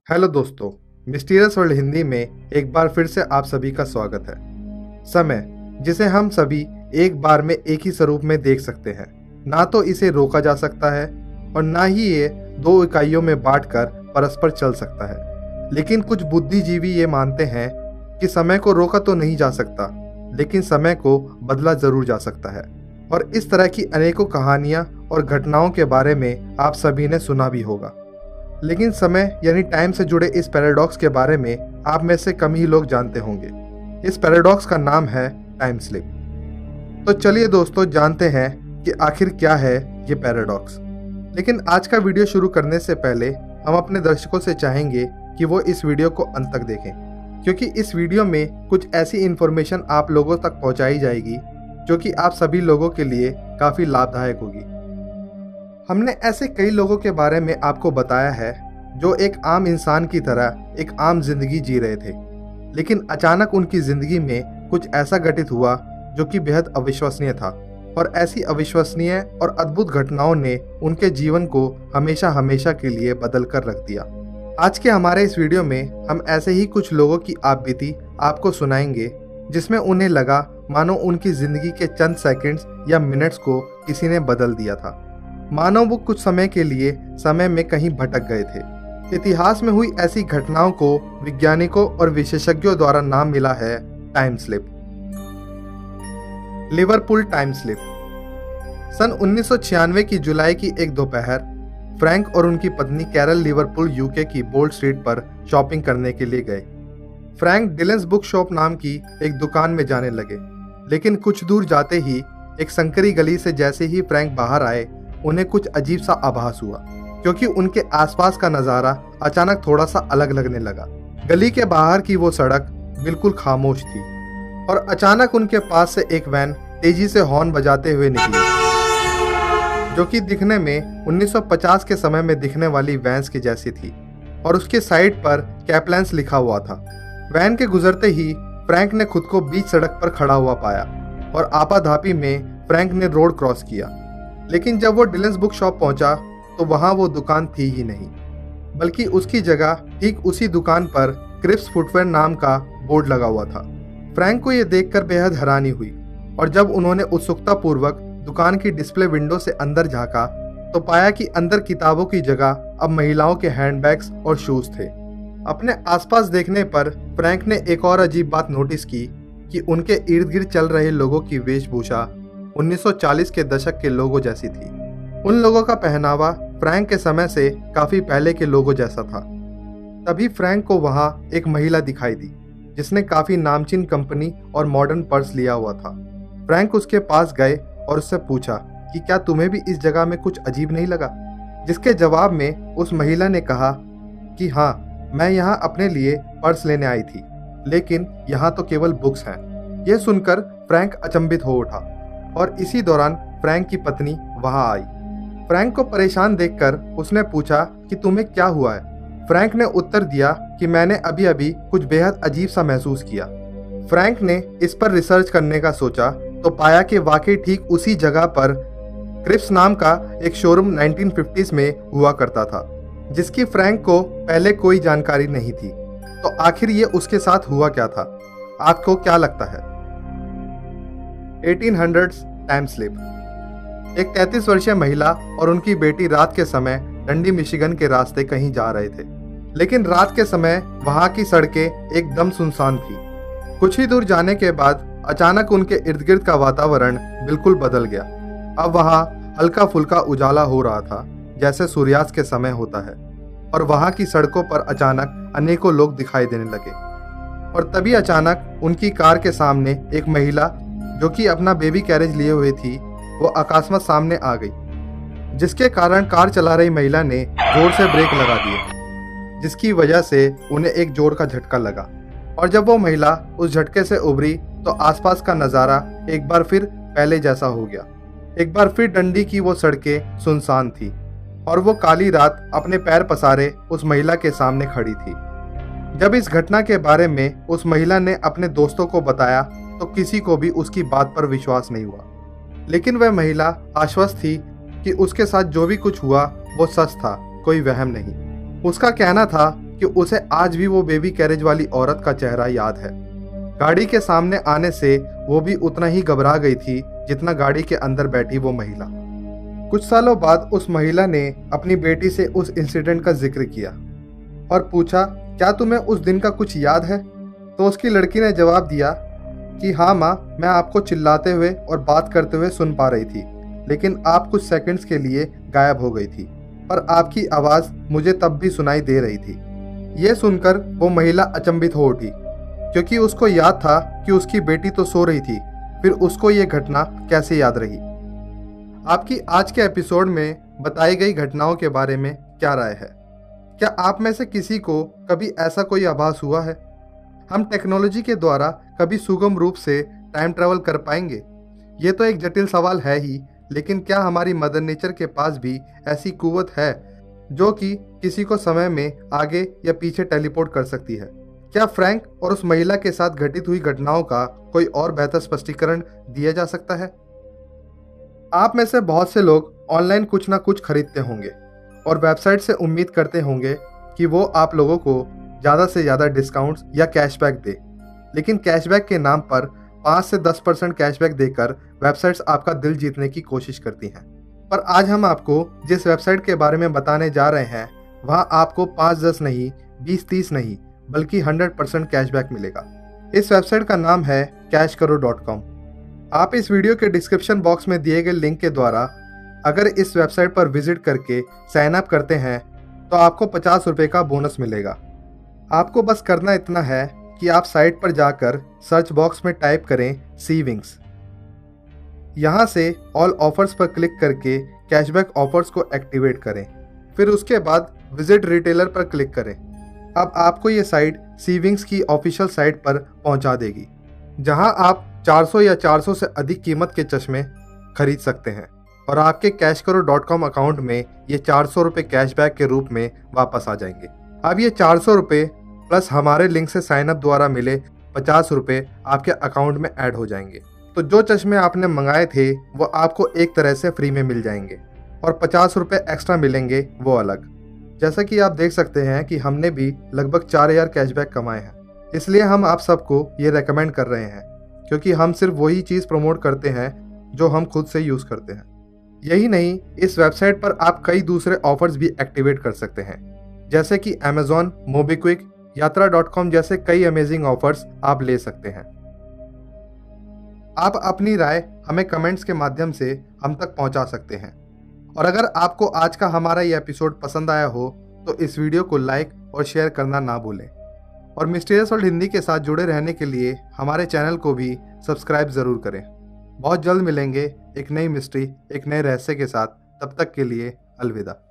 Hello दोस्तों, mysterious world Hindi में एक बार फिर से आप सभी का स्वागत है। समय, जिसे हम सभी एक बार में एक ही स्वरूप में देख सकते हैं, ना तो इसे रोका जा सकता है और ना ही ये दो इकाइयों में बांटकर परस्पर चल सकता है। लेकिन कुछ बुद्धिजीवी ये मानते हैं कि समय को रोका तो नहीं जा सकता, लेकिन समय को बदला जरूर जा सकता है। और इस तरह की अनेकों कहानियां और घटनाओं के बारे में आप सभी ने सुना भी होगा। लेकिन समय यानी टाइम से जुड़े इस पैराडॉक्स के बारे में आप में से कम ही लोग जानते होंगे। इस पैराडॉक्स का नाम है टाइम स्लिप। तो चलिए दोस्तों, जानते हैं कि आखिर क्या है ये पैराडॉक्स। लेकिन आज का वीडियो शुरू करने से पहले हम अपने दर्शकों से चाहेंगे कि वो इस वीडियो को अंत तक देखें, क्योंकि इस वीडियो में कुछ ऐसी इन्फॉर्मेशन आप लोगों तक पहुंचाई जाएगी जो कि आप सभी लोगों के लिए काफ़ी लाभदायक होगी। हमने ऐसे कई लोगों के बारे में आपको बताया है जो एक आम इंसान की तरह एक आम जिंदगी जी रहे थे, लेकिन अचानक उनकी जिंदगी में कुछ ऐसा घटित हुआ जो कि बेहद अविश्वसनीय था। और ऐसी अविश्वसनीय और अद्भुत घटनाओं ने उनके जीवन को हमेशा हमेशा के लिए बदल कर रख दिया। आज के हमारे इस वीडियो में हम ऐसे ही कुछ लोगों की आपबीती आपको सुनाएंगे जिसमें उन्हें लगा मानो उनकी जिंदगी के चंद सेकंड्स या मिनट्स को किसी ने बदल दिया था, मानो वो कुछ समय के लिए समय में कहीं भटक गए थे। इतिहास में हुई ऐसी घटनाओं को वैज्ञानिकों और विशेषज्ञों द्वारा नाम मिला है time slip. Liverpool time slip. सन 1996 की जुलाई की एक दोपहर फ्रैंक और उनकी पत्नी कैरल लिवरपूल यूके की बोल्ड स्ट्रीट पर शॉपिंग करने के लिए गए। फ्रैंक डिलेंस बुक शॉप नाम की एक दुकान में जाने लगे, लेकिन कुछ दूर जाते ही एक संकरी गली से जैसे ही फ्रैंक बाहर आए, उन्हें कुछ अजीब सा आभास हुआ, क्योंकि उनके आसपास का नज़ारा अचानक थोड़ा सा अलग लगने लगा। गली के बाहर की वो सड़क बिल्कुल खामोश थी और अचानक उनके पास से एक वैन तेजी से हॉर्न बजाते हुए निकली, जो कि दिखने में 1950 के समय में दिखने वाली वैन्स की जैसी थी और उसके साइड पर कैपलैंस लिखा हुआ था। वैन के गुजरते ही फ्रैंक ने खुद को बीच सड़क पर खड़ा हुआ पाया और आपाधापी में फ्रैंक ने रोड क्रॉस किया। लेकिन जब वो डिलेंस बुक शॉप पहुंचा तो वहां वो दुकान थी ही नहीं, बल्कि उसकी जगह ठीक उसी दुकान पर क्रिप्स फुटवेयर नाम का बोर्ड लगा हुआ था। फ्रैंक को ये देखकर बेहद हैरानी हुई और जब उन्होंने उत्सुकता पूर्वक दुकान की डिस्प्ले विंडो से अंदर झांका तो पाया कि अंदर किताबों की जगह अब महिलाओं के हैंडबैग्स और शूज थे। अपने आसपास देखने पर फ्रैंक ने एक और अजीब बात नोटिस की कि उनके इर्द गिर्द चल रहे लोगों की वेशभूषा 1940 के दशक के लोगों जैसी थी। उन लोगों का पहनावा फ्रैंक के समय से काफी पहले के लोगों जैसा था। तभी फ्रैंक को वहां एक महिला दिखाई दी जिसने काफी नामचीन कंपनी और मॉडर्न पर्स लिया हुआ था। फ्रैंक उसके पास गए और उससे पूछा कि क्या तुम्हें भी इस जगह में कुछ अजीब नहीं लगा, जिसके जवाब में उस महिला ने कहा कि हाँ, मैं यहाँ अपने लिए पर्स लेने आई थी, लेकिन यहाँ तो केवल बुक्स हैं। यह सुनकर फ्रैंक अचंभित हो उठा और इसी दौरान फ्रैंक की पत्नी वहां आई। फ्रैंक को परेशान देखकर उसने पूछा कि तुम्हें क्या हुआ है। फ्रैंक ने उत्तर दिया कि मैंने अभी अभी कुछ बेहद अजीब सा महसूस किया। फ्रैंक ने इस पर रिसर्च करने का सोचा तो पाया कि वाकई ठीक उसी जगह पर क्रिप्स नाम का एक शोरूम 1950s में हुआ करता था, जिसकी फ्रैंक को पहले कोई जानकारी नहीं थी। तो आखिर ये उसके साथ हुआ क्या था? आपको क्या लगता है? 1800s time slip. एक 33 वर्षीय महिला और उनकी बेटी रात के समय डंडी मिशिगन के रास्ते कहीं जा रहे थे, लेकिन रात के समय वहां की सड़कें एकदम सुनसान थी। कुछ ही दूर जाने के बाद अचानक उनके इर्द गिर्द का वातावरण बिल्कुल बदल गया। अब वहां हल्का फुल्का उजाला हो रहा था, जैसे सूर्यास्त के समय होता है, और वहां की सड़कों पर अचानक अनेकों लोग दिखाई देने लगे। और तभी अचानक उनकी कार के सामने एक महिला जो कि अपना बेबी कैरेज लिए हुए थी, वो अकस्मात सामने आ गई, जिसके कारण कार चला रही महिला ने जोर से ब्रेक लगा दिए, जिसकी वजह से उन्हें एक जोर का झटका लगा। और जब वो महिला उस झटके से उभरी तो आसपास का नज़ारा एक बार फिर पहले जैसा हो गया। एक बार फिर डंडी की वो सड़कें सुनसान थी और वो काली रात अपने पैर पसारे उस महिला के सामने खड़ी थी। जब इस घटना के बारे में उस महिला ने अपने दोस्तों को बताया तो किसी को भी उसकी बात पर विश्वास नहीं हुआ, लेकिन वह महिला आश्वस्त थी कि उसके साथ जो भी कुछ हुआ वो सच था, कोई वहम नहीं। उसका कहना था कि उसे आज भी वो बेबी कैरेज वाली औरत का चेहरा याद है। गाड़ी के सामने आने से वो भी उतना ही घबरा गई थी जितना गाड़ी के अंदर बैठी वो महिला। कुछ सालों बाद उस महिला ने अपनी बेटी से उस इंसिडेंट का जिक्र किया और पूछा, क्या तुम्हें उस दिन का कुछ याद है? तो उसकी लड़की ने जवाब दिया कि हाँ माँ, मैं आपको चिल्लाते हुए और बात करते हुए सुन पा रही थी, लेकिन आप कुछ सेकंड्स के लिए गायब हो गई थी, पर आपकी आवाज़ मुझे तब भी सुनाई दे रही थी। ये सुनकर वो महिला अचंभित हो उठी, क्योंकि उसको याद था कि उसकी बेटी तो सो रही थी, फिर उसको ये घटना कैसे याद रही। आपकी आज के एपिसोड में बताई गई घटनाओं के बारे में क्या राय है? क्या आप में से किसी को कभी ऐसा कोई आभास हुआ है? हम टेक्नोलॉजी के द्वारा कभी सुगम रूप से टाइम ट्रैवल कर पाएंगे? ये तो एक जटिल सवाल है ही, लेकिन क्या हमारी मदर नेचर के पास भी ऐसी कुव्वत है जो कि किसी को समय में आगे या पीछे टेलीपोर्ट कर सकती है? क्या फ्रैंक और उस महिला के साथ घटित हुई घटनाओं का कोई और बेहतर स्पष्टीकरण दिया जा सकता है? आप में से बहुत से लोग ऑनलाइन कुछ ना कुछ खरीदते होंगे और वेबसाइट से उम्मीद करते होंगे कि वो आप लोगों को ज़्यादा से ज़्यादा डिस्काउंट्स या कैशबैक दे, लेकिन कैशबैक के नाम पर 5 से 10% कैशबैक देकर वेबसाइट्स आपका दिल जीतने की कोशिश करती हैं। पर आज हम आपको जिस वेबसाइट के बारे में बताने जा रहे हैं, वहाँ आपको 5-10 नहीं, 20-30 नहीं, बल्कि 100% कैशबैक मिलेगा। इस वेबसाइट का नाम है cashkaro.com। आप इस वीडियो के डिस्क्रिप्शन बॉक्स में दिए गए लिंक के द्वारा अगर इस वेबसाइट पर विजिट करके साइन अप करते हैं तो आपको 50 रुपये का बोनस मिलेगा। आपको बस करना इतना है कि आप साइट पर जाकर सर्च बॉक्स में टाइप करें सीविंग्स। यहाँ से ऑल ऑफर्स पर क्लिक करके कैशबैक ऑफर्स को एक्टिवेट करें, फिर उसके बाद विजिट रिटेलर पर क्लिक करें। अब आपको ये साइट सीविंग्स की ऑफिशियल साइट पर पहुँचा देगी, जहाँ आप 400 या 400 से अधिक कीमत के चश्मे खरीद सकते हैं और आपके cashkaro.com अकाउंट में ये 400 रुपये कैशबैक के रूप में वापस आ जाएंगे। अब ये 400 रुपये प्लस हमारे लिंक से साइन अप द्वारा मिले 50 रुपये आपके अकाउंट में ऐड हो जाएंगे। तो जो चश्मे आपने मंगाए थे वो आपको एक तरह से फ्री में मिल जाएंगे और 50 रुपये एक्स्ट्रा मिलेंगे वो अलग। जैसा कि आप देख सकते हैं कि हमने भी लगभग 4000 कैशबैक कमाए हैं, इसलिए हम आप सबको ये रेकमेंड कर रहे हैं, क्योंकि हम सिर्फ वही चीज़ प्रमोट करते हैं जो हम खुद से यूज़ करते हैं। यही नहीं, इस वेबसाइट पर आप कई दूसरे ऑफर्स भी एक्टिवेट कर सकते हैं, जैसे कि Amazon, मोबीक्विक, यात्रा.com जैसे कई अमेजिंग ऑफर्स आप ले सकते हैं। आप अपनी राय हमें कमेंट्स के माध्यम से हम तक पहुंचा सकते हैं, और अगर आपको आज का हमारा ये एपिसोड पसंद आया हो तो इस वीडियो को लाइक और शेयर करना ना भूलें, और मिस्टीरियस वर्ल्ड हिंदी के साथ जुड़े रहने के लिए हमारे चैनल को भी सब्सक्राइब ज़रूर करें। बहुत जल्द मिलेंगे एक नई मिस्ट्री, एक नए रहस्य के साथ। तब तक के लिए अलविदा।